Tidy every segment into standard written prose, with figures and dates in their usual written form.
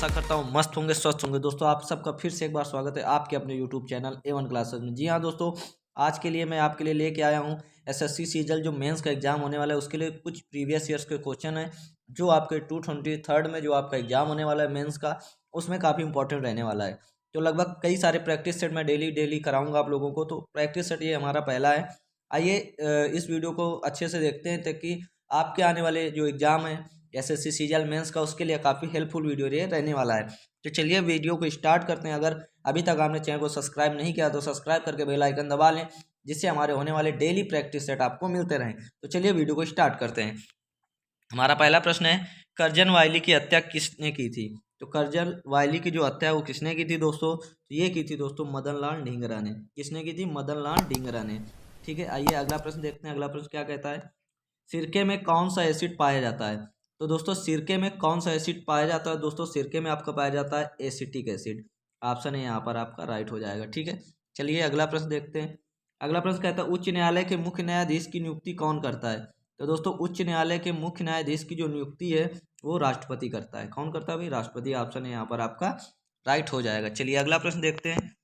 आशा करता हूँ मस्त होंगे, स्वस्थ होंगे। दोस्तों आप सबका फिर से एक बार स्वागत है आपके अपने यूट्यूब चैनल A1 क्लासेस में। जी हाँ दोस्तों, आज के लिए मैं आपके लिए लेके आया हूँ एसएससी सीजल जो मेंस का एग्जाम होने वाला है उसके लिए कुछ प्रीवियस ईयर्स के क्वेश्चन है जो आपके 223 में जो आपका एग्जाम होने वाला है मेंस का, उसमें काफ़ी इंपॉर्टेंट रहने वाला है। तो लगभग कई सारे प्रैक्टिस सेट मैं डेली कराऊंगा आप लोगों को। तो प्रैक्टिस सेट ये हमारा पहला है। आइए इस वीडियो को अच्छे से देखते हैं ताकि आपके आने वाले जो एग्जाम है एसएससी सीजीएल मेंस का उसके लिए काफ़ी हेल्पफुल वीडियो ये रहने वाला है। तो चलिए वीडियो को स्टार्ट करते हैं। अगर अभी तक आपने चैनल को सब्सक्राइब नहीं किया तो सब्सक्राइब करके बेल आइकन दबा लें, जिससे हमारे होने वाले डेली प्रैक्टिस सेट आपको मिलते रहें। तो चलिए वीडियो को स्टार्ट करते हैं। हमारा पहला प्रश्न है, करजन वायली की हत्या किसने की थी? तो करजन वायली की जो हत्या है वो किसने की थी दोस्तों? तो ये की थी दोस्तों मदन लाल ढींगरा ने। किसने की थी? मदन लाल ढींगरा ने। ठीक है, आइए अगला प्रश्न देखते हैं। अगला प्रश्न क्या कहता है, सिरके में कौन सा एसिड पाया जाता है? तो दोस्तों सिरके में कौन सा एसिड पाया जाता है? दोस्तों सिरके में आपका पाया जाता है एसिटिक एसिड। ऑप्शन है यहाँ पर आपका राइट हो जाएगा। ठीक है, चलिए अगला प्रश्न देखते हैं। अगला प्रश्न कहता है, उच्च न्यायालय के मुख्य न्यायाधीश की नियुक्ति कौन करता है? तो दोस्तों उच्च न्यायालय के मुख्य न्यायाधीश की जो नियुक्ति है वो राष्ट्रपति करता है। कौन करता है भाई? राष्ट्रपति। ऑप्शन है यहाँ पर आपका राइट हो जाएगा। चलिए अगला प्रश्न देखते हैं।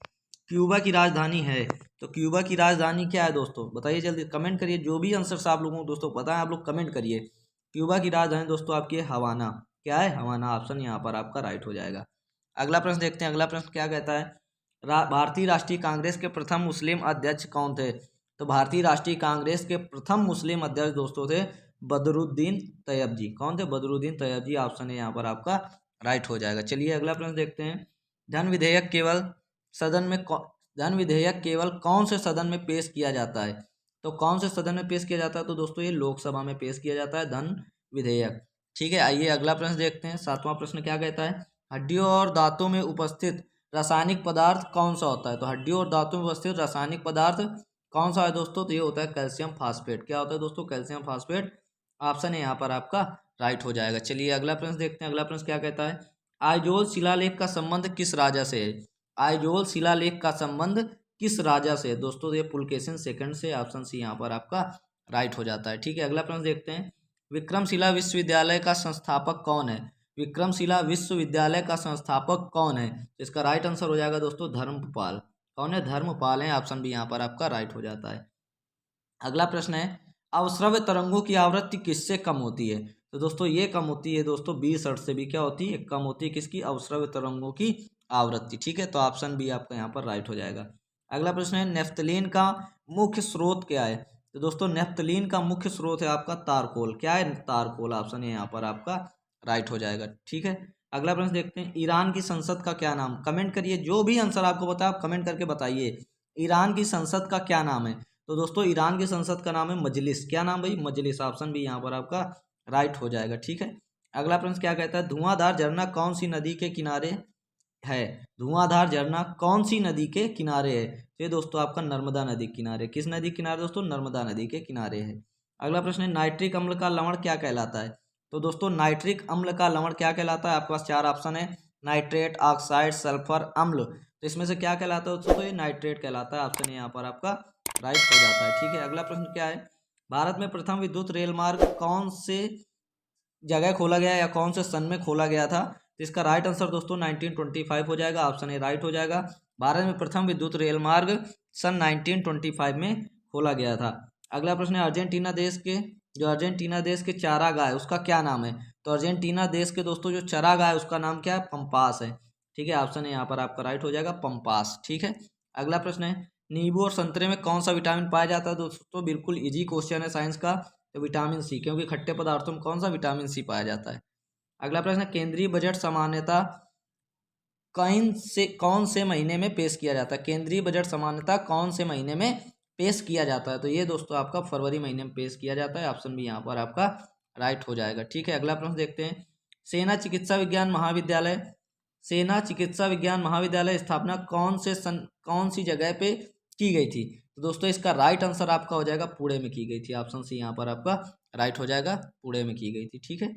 क्यूबा की राजधानी है, तो क्यूबा की राजधानी क्या है दोस्तों? बताइए जल्दी, कमेंट करिए। जो भी आंसर आप लोगों को दोस्तों पता है आप लोग कमेंट करिए। क्यूबा की राजधानी दोस्तों आपकी है हवाना। क्या है? हवाना। ऑप्शन यहाँ पर आपका राइट हो जाएगा। अगला प्रश्न देखते हैं। अगला प्रश्न क्या कहता है, भारतीय राष्ट्रीय कांग्रेस के प्रथम मुस्लिम अध्यक्ष कौन थे? तो भारतीय राष्ट्रीय कांग्रेस के प्रथम मुस्लिम अध्यक्ष दोस्तों थे बदरुद्दीन तैयब जी। कौन थे? बदरुद्दीन तैयब जी। ऑप्शन है यहाँ पर आपका राइट हो जाएगा। चलिए अगला प्रश्न देखते हैं। धन विधेयक केवल सदन में धन विधेयक केवल कौन से सदन में पेश किया जाता है? तो कौन से सदन में पेश किया जाता है? तो दोस्तों ये लोकसभा में पेश किया जाता है धन विधेयक। ठीक है, आइए अगला प्रश्न देखते हैं। 7वां प्रश्न क्या कहता है, हड्डियों और दांतों में उपस्थित रासायनिक पदार्थ कौन सा होता है? तो हड्डियों और दांतों में उपस्थित रासायनिक पदार्थ कौन सा है दोस्तों? तो ये होता है कैल्शियम फास्फेट। क्या होता है दोस्तों? Calcium phosphate. ऑप्शन है यहाँ पर आपका राइट हो जाएगा। चलिए अगला प्रश्न देखते हैं। अगला प्रश्न क्या कहता है, आइजोल शिलालेख का संबंध किस राजा से है? आइजोल शिलालेख का संबंध किस राजा से है दोस्तों? ये पुलकेशिन सेकंड से। ऑप्शन सी यहाँ पर आपका राइट हो जाता है। ठीक है, अगला प्रश्न देखते हैं। विक्रमशिला विश्वविद्यालय का संस्थापक कौन है? विक्रमशिला विश्वविद्यालय का संस्थापक कौन है? तो इसका राइट आंसर हो जाएगा दोस्तों धर्मपाल। कौन है? धर्मपाल है। ऑप्शन भी यहाँ पर आपका राइट हो जाता है। अगला प्रश्न है, अवश्रव्य तरंगों की आवृत्ति किससे कम होती है? तो दोस्तों ये कम होती है दोस्तों 20 हर्ट्ज से भी। क्या होती है? कम होती है किसकी? अवश्रव्य तरंगों की आवृत्ति। ठीक है, तो ऑप्शन बी आपका यहाँ पर राइट हो जाएगा। अगला प्रश्न है, नेफ्थलीन का मुख्य स्रोत क्या है? तो दोस्तों नेफ्थलीन का मुख्य स्रोत है आपका तारकोल। क्या है? तारकोल। ऑप्शन है यहाँ पर आपका राइट हो जाएगा। ठीक है, अगला प्रश्न देखते हैं। ईरान की संसद का क्या नाम? कमेंट करिए, जो भी आंसर आपको पता है आप कमेंट करके बताइए। ईरान की संसद का क्या नाम है? तो दोस्तों ईरान की संसद का नाम है मजलिस। क्या नाम भाई? मजलिस। ऑप्शन भी यहाँ पर आपका राइट हो जाएगा। ठीक है, अगला प्रश्न क्या कहता है, धुआंधार झरना कौन सी नदी के किनारे है? धुआंधार झरना कौन सी नदी के किनारे है? तो ये दोस्तों आपका नर्मदा नदी के किनारे। किस नदी के किनारे दोस्तों? नर्मदा नदी के किनारे है। अगला प्रश्न है, नाइट्रिक अम्ल का लवण क्या कहलाता है? तो दोस्तों नाइट्रिक अम्ल का लवण क्या कहलाता है? आपके पास 4 ऑप्शन है, नाइट्रेट, ऑक्साइड, सल्फर, अम्ल। तो इसमें से क्या कहलाता है दोस्तों? तो ये नाइट्रेट कहलाता है। ऑप्शन यहाँ पर आपका राइट हो जाता है। ठीक है, अगला प्रश्न क्या है, भारत में प्रथम विद्युत रेल मार्ग कौन से जगह खोला गया या कौन से सन में खोला गया था? तो इसका राइट आंसर दोस्तों 1925 हो जाएगा। ऑप्शन ए राइट हो जाएगा। भारत में प्रथम विद्युत रेल मार्ग सन 1925 में खोला गया था। अगला प्रश्न है, अर्जेंटीना देश के अर्जेंटीना देश के चारागाह है उसका क्या नाम है? तो अर्जेंटीना देश के दोस्तों जो चारागाह है उसका नाम क्या है? पंपास है। ठीक है, ऑप्शन है यहाँ पर आपका राइट हो जाएगा, पंपास। ठीक है, अगला प्रश्न है, नींबू और संतरे में कौन सा विटामिन पाया जाता है? दोस्तों बिल्कुल इजी क्वेश्चन है साइंस का। तो विटामिन सी, क्योंकि खट्टे पदार्थों में कौन सा? विटामिन सी पाया जाता है। अगला प्रश्न है, केंद्रीय बजट सामान्यता कौन से महीने में पेश किया जाता है? केंद्रीय बजट सामान्यता कौन से महीने में पेश किया जाता है? तो ये दोस्तों आपका फरवरी महीने में पेश किया जाता है। ऑप्शन भी यहाँ पर आपका राइट हो जाएगा। ठीक है, अगला प्रश्न देखते हैं। सेना चिकित्सा विज्ञान महाविद्यालय स्थापना कौन सी जगह पे की गई थी? तो दोस्तों इसका राइट आंसर आपका हो जाएगा पुणे में की गई थी। ऑप्शन सी यहाँ पर आपका राइट हो जाएगा, पुणे में की गई थी। ठीक है,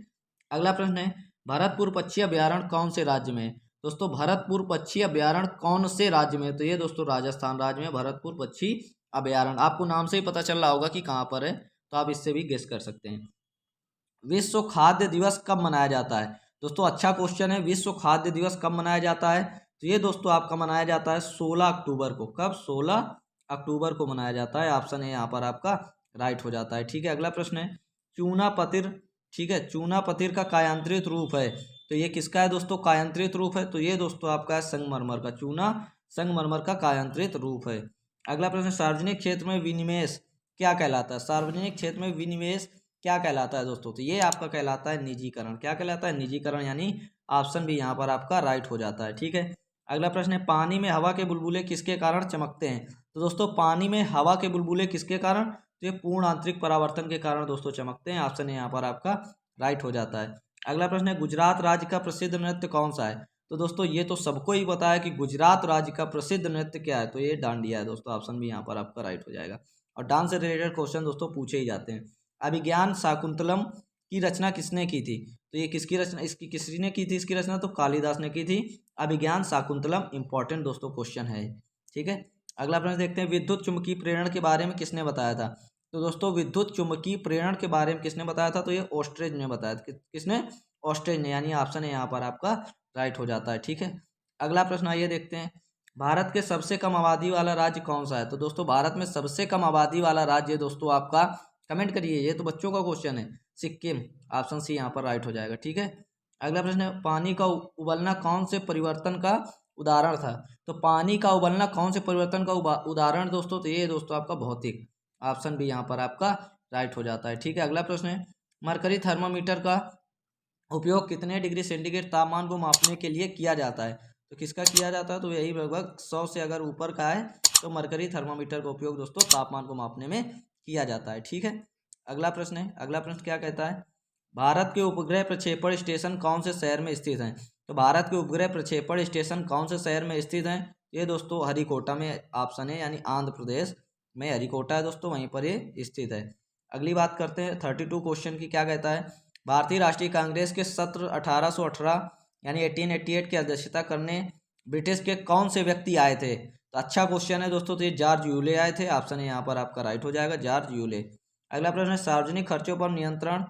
अगला प्रश्न है, भरतपुर पक्षी अभ्यारण्य कौन से राज्य में है? दोस्तों भरतपुर पक्षी अभ्यारण्य कौन से राज्य में है? तो ये दोस्तों राजस्थान राज्य में भरतपुर पक्षी अभ्यारण्य। आपको नाम से ही पता चल रहा होगा कि कहाँ पर है, तो आप इससे भी गेस कर सकते हैं। विश्व खाद्य दिवस कब मनाया जाता है? दोस्तों अच्छा क्वेश्चन है। विश्व खाद्य दिवस कब मनाया जाता है? तो ये दोस्तों आपका मनाया जाता है 16 अक्टूबर को। कब? 16 अक्टूबर को मनाया जाता है। ऑप्शन ए यहाँ पर आपका राइट हो जाता है। ठीक है, अगला प्रश्न है चूना पतिर। ठीक है, चूना पतिर का कायांतरित रूप है, तो ये किसका है दोस्तों? कायांतरित रूप है, तो ये दोस्तों आपका है संगमरमर का। चूना संगमरमर का कायांतरित रूप है। अगला प्रश्न, सार्वजनिक क्षेत्र में विनिवेश क्या कहलाता है? सार्वजनिक क्षेत्र में विनिवेश क्या कहलाता है दोस्तों? तो ये आपका कहलाता है निजीकरण। क्या कहलाता है? निजीकरण, यानी ऑप्शन भी यहाँ पर आपका राइट हो जाता है। ठीक है, अगला प्रश्न है पानी में हवा के बुलबुले किसके कारण चमकते हैं? तो दोस्तों पानी में हवा के बुलबुले किसके कारण? तो ये पूर्ण आंतरिक परावर्तन के कारण दोस्तों चमकते हैं। ऑप्शन यहाँ पर आपका राइट हो जाता है। अगला प्रश्न है गुजरात राज्य का प्रसिद्ध नृत्य कौन सा है? तो दोस्तों ये तो सबको ही पता है कि गुजरात राज्य का प्रसिद्ध नृत्य क्या है, तो ये डांडिया है दोस्तों। ऑप्शन भी यहाँ पर आपका राइट हो जाएगा। और डांस से रिलेटेड क्वेश्चन दोस्तों पूछे ही जाते हैं। अभिज्ञान शाकुंतलम की रचना किसने की थी? तो ये किसकी रचना, इसकी किसने की थी इसकी रचना? तो कालिदास ने की थी। अभिज्ञान शाकुंतलम इंपॉर्टेंट दोस्तों क्वेश्चन है। ठीक है, अगला प्रश्न देखते हैं विद्युत चुम्बकीय प्रेरण के बारे में किसने बताया था? तो दोस्तों विद्युत चुम्बकीय प्रेरण के बारे में किसने बताया था? तो ये ऑस्ट्रेज ने बताया था। किसने? ऑस्ट्रेज ने, यानी ऑप्शन है यहाँ पर आपका राइट हो जाता है। ठीक है, अगला प्रश्न आइए देखते हैं भारत के सबसे कम आबादी वाला राज्य कौन सा है? तो दोस्तों भारत में सबसे कम आबादी वाला राज्य दोस्तों आपका, कमेंट करिए, ये तो बच्चों का क्वेश्चन है, सिक्किम। ऑप्शन सी यहाँ पर राइट हो जाएगा। ठीक है, अगला प्रश्न है पानी का उबलना कौन से परिवर्तन का उदाहरण था? तो पानी का उबलना कौन से परिवर्तन का उदाहरण दोस्तों? तो ये दोस्तों आपका भौतिक। ऑप्शन भी यहाँ पर आपका राइट हो जाता है। ठीक है, अगला प्रश्न है मरकरी थर्मामीटर का उपयोग कितने डिग्री सेंटीग्रेड तापमान को मापने के लिए किया जाता है? तो किसका किया जाता है? तो यही लगभग 100 से अगर ऊपर का है तो मरकरी थर्मामीटर का उपयोग दोस्तों तापमान को मापने में किया जाता है। ठीक है, अगला प्रश्न है, अगला प्रश्न क्या कहता है भारत के उपग्रह प्रक्षेपण स्टेशन कौन से शहर में स्थित हैं? तो भारत के उपग्रह प्रक्षेपण स्टेशन कौन से शहर में स्थित हैं? ये दोस्तों हरिकोटा में ऑप्शन है, यानी आंध्र प्रदेश में हरिकोटा है दोस्तों, वहीं पर ये स्थित है। अगली बात करते हैं 32 क्वेश्चन की। क्या कहता है भारतीय राष्ट्रीय कांग्रेस के सत्र 1818 यानी 1888 की अध्यक्षता करने ब्रिटिश के कौन से व्यक्ति आए थे? तो अच्छा क्वेश्चन है दोस्तों, तो ये जॉर्ज यूले आए थे। ऑप्शन है यहाँ पर आपका राइट हो जाएगा, जॉर्ज यूले। अगला प्रश्न है सार्वजनिक खर्चों पर नियंत्रण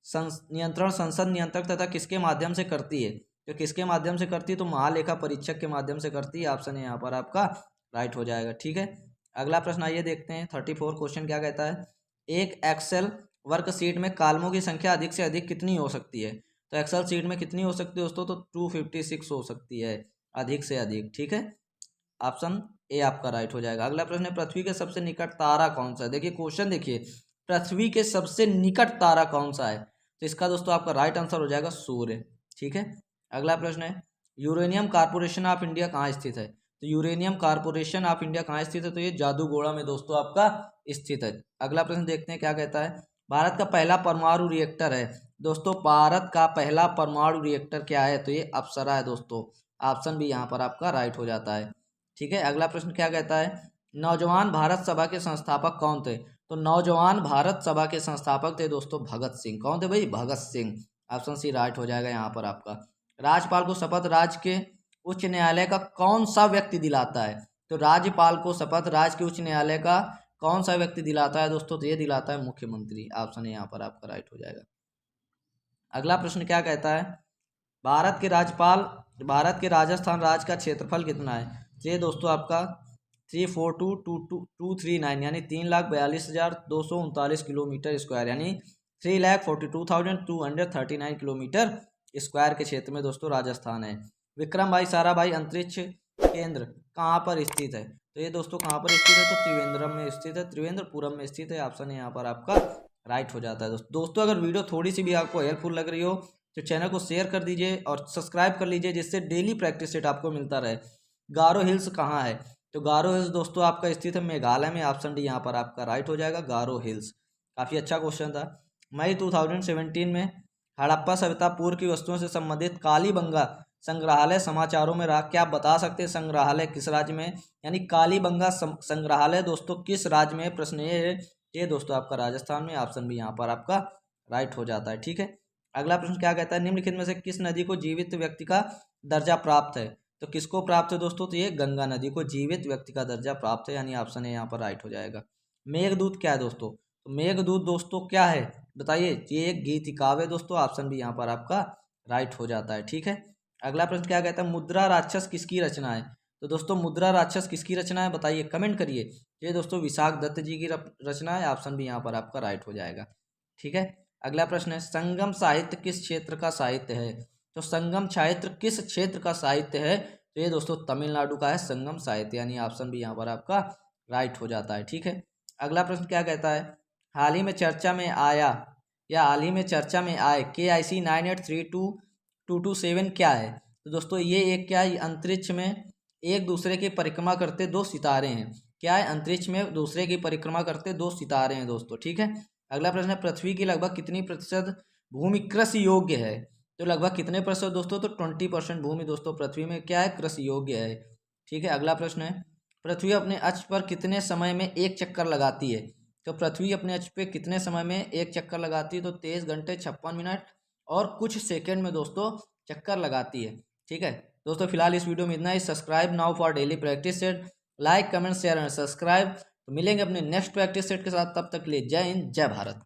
संसद नियंत्रक तथा किसके माध्यम से करती है? तो किसके माध्यम से करती है? तो महालेखा परीक्षक के माध्यम से करती है। ऑप्शन है यहाँ पर आपका राइट हो जाएगा। ठीक है, अगला प्रश्न आइए देखते हैं 34 क्वेश्चन क्या कहता है एक एक्सेल वर्कशीट में कॉलमों की संख्या अधिक से अधिक कितनी हो सकती है? तो एक्सेल शीट में कितनी हो सकती है दोस्तों? तो 256 हो सकती है, अधिक से अधिक। ठीक है, ऑप्शन ए आपका राइट हो जाएगा। अगला प्रश्न है पृथ्वी के सबसे निकट तारा कौन सा है? देखिए क्वेश्चन देखिए, पृथ्वी के सबसे निकट तारा कौन सा है? तो इसका दोस्तों आपका राइट आंसर हो जाएगा सूर्य। ठीक है, अगला प्रश्न है यूरेनियम कॉर्पोरेशन ऑफ इंडिया कहाँ स्थित है? तो यूरेनियम कॉर्पोरेशन ऑफ इंडिया कहाँ स्थित है? तो ये जादूगोड़ा में दोस्तों आपका स्थित है। अगला प्रश्न देखते हैं क्या कहता है भारत का पहला परमाणु रिएक्टर है। दोस्तों भारत का पहला परमाणु रिएक्टर क्या है? तो ये अप्सरा है दोस्तों। ऑप्शन भी यहाँ पर आपका राइट हो जाता है। ठीक है, अगला प्रश्न क्या कहता है नौजवान भारत सभा के संस्थापक कौन थे? तो नौजवान भारत सभा के संस्थापक थे दोस्तों भगत सिंह। कौन थे भाई? Bhagat Singh. Option C right हो जाएगा यहाँ पर आपका। राज्यपाल को शपथ राज्य के उच्च न्यायालय का कौन सा व्यक्ति दिलाता है? तो राज्यपाल को शपथ राज्य के उच्च न्यायालय का कौन सा व्यक्ति दिलाता है दोस्तों? तो ये दिलाता है मुख्यमंत्री। ऑप्शन यहाँ पर आपका राइट हो जाएगा। अगला प्रश्न क्या कहता है भारत के राजस्थान राज्य का क्षेत्रफल कितना है? ये दोस्तों आपका 342,239 यानी 3,42,239 किलोमीटर स्क्वायर, यानी 3,42,239 किलोमीटर स्क्वायर के क्षेत्र में दोस्तों राजस्थान है। विक्रम भाई साराभाई अंतरिक्ष केंद्र कहाँ पर स्थित है? तो ये दोस्तों कहाँ पर स्थित है? तो त्रिवेंद्रम में स्थित है, त्रिवेंद्रपुरम में स्थित है। ऑप्शन यहाँ पर आपका राइट हो जाता है। दोस्तों अगर वीडियो थोड़ी सी भी आपको हेल्पफुल लग रही हो तो चैनल को शेयर कर दीजिए और सब्सक्राइब कर लीजिए, जिससे डेली प्रैक्टिस सेट आपको मिलता रहे। गारो हिल्स कहाँ है? तो गारो हिल्स दोस्तों आपका स्थित है मेघालय में। ऑप्शन डी यहाँ पर आपका राइट हो जाएगा, गारो हिल्स। काफ़ी अच्छा क्वेश्चन था। मई 2017 में हड़प्पा सभ्यता पूर्व की वस्तुओं से संबंधित कालीबंगा संग्रहालय समाचारों में रहा। क्या आप बता सकते हैं संग्रहालय किस राज्य में? यानी कालीबंगा संग्रहालय दोस्तों किस राज्य में? प्रश्न ये है। ये दोस्तों आपका राजस्थान में। ऑप्शन भी यहाँ पर आपका राइट हो जाता है। ठीक है, अगला प्रश्न क्या कहता है निम्नलिखित में से किस नदी को जीवित व्यक्ति का दर्जा प्राप्त है? तो किसको प्राप्त है दोस्तों? तो ये गंगा नदी को जीवित व्यक्ति का दर्जा प्राप्त है, यानी ऑप्शन है यहाँ पर राइट हो जाएगा। मेघदूत क्या है दोस्तों? तो मेघदूत दोस्तों क्या है बताइए? ये एक गीत काव्य दोस्तों। ऑप्शन भी यहाँ पर आपका राइट हो जाता है। ठीक है, अगला प्रश्न क्या कहता है, मुद्रा राक्षस किसकी रचना है। तो दोस्तों मुद्रा राक्षस किसकी रचना है बताइए, कमेंट करिए। ये दोस्तों विशाख दत्त जी की रचना है, ऑप्शन भी यहाँ पर आपका राइट हो जाएगा। ठीक है, अगला प्रश्न है, संगम साहित्य किस क्षेत्र का साहित्य है। तो संगम साहित्य किस क्षेत्र का साहित्य है, तो ये दोस्तों तमिलनाडु का है संगम साहित्य, यानी ऑप्शन भी यहाँ पर आपका राइट हो जाता है। ठीक है, अगला प्रश्न क्या कहता है, हाल ही में चर्चा में आया या हाल ही में चर्चा में आए KIC 983227 क्या है। तो दोस्तों ये एक क्या है, अंतरिक्ष में एक दूसरे की परिक्रमा करते दो सितारे हैं। क्या है, अंतरिक्ष में दूसरे की परिक्रमा करते दो सितारे हैं दोस्तों। ठीक है, अगला प्रश्न है, पृथ्वी की लगभग कितनी प्रतिशत भूमि कृषि योग्य है। तो लगभग कितने प्रतिशत दोस्तों, तो 20% भूमि दोस्तों पृथ्वी में क्या है, कृषि योग्य है। ठीक है, अगला प्रश्न है, पृथ्वी अपने अक्ष पर कितने समय में एक चक्कर लगाती है। तो पृथ्वी अपने अक्ष पे कितने समय में एक चक्कर लगाती है, तो 23 घंटे 56 मिनट और कुछ सेकंड में दोस्तों चक्कर लगाती है। ठीक है दोस्तों, फिलहाल इस वीडियो में इतना ही। Subscribe now for daily practice set, like comment share and subscribe. तो मिलेंगे अपने नेक्स्ट प्रैक्टिस सेट के साथ, तब तक के लिए जय हिंद जय भारत।